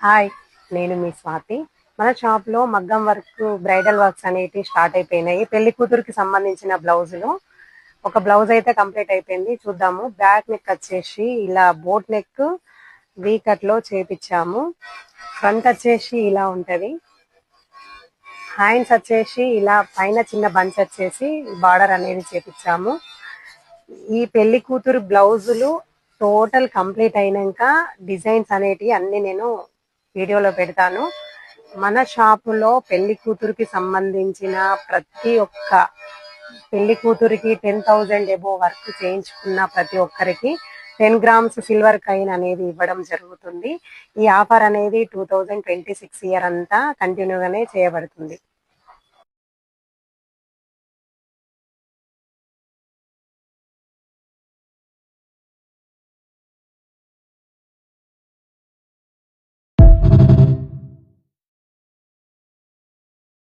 Hi, నేను మీ స్వాతి. మన షాప్లో మగ్గం వర్క్, బ్రైడల్ వర్క్స్ అనేటివి స్టార్ట్ అయిపోయినాయి. పెళ్లి కూతురికి సంబంధించిన బ్లౌజులు. ఒక బ్లౌజ్ అయితే కంప్లీట్ అయిపోయింది, చూద్దాము. బ్యాక్ నెక్ వచ్చేసి ఇలా బోట్ నెక్ వీ కట్ లో చేపించాము. ఫ్రంట్ వచ్చేసి ఇలా ఉంటది. హ్యాండ్స్ వచ్చేసి ఇలా పైన చిన్న బంచ్ వచ్చేసి బార్డర్ అనేది చేపించాము. ఈ పెళ్లి కూతురు బ్లౌజులు టోటల్ కంప్లీట్ అయినాక డిజైన్స్ అనేటివి అన్ని నేను వీడియోలో పెడతాను. మన షాపులో పెళ్లి కూతురికి సంబంధించిన ప్రతి ఒక్క పెళ్లి కూతురికి 10,000 ఎబో వర్క్ చేయించుకున్న ప్రతి ఒక్కరికి 10 గ్రామ్స్ సిల్వర్ కాయిన్ అనేది ఇవ్వడం జరుగుతుంది. ఈ ఆఫర్ అనేది 2026 ఇయర్ అంతా కంటిన్యూగానే చేయబడుతుంది.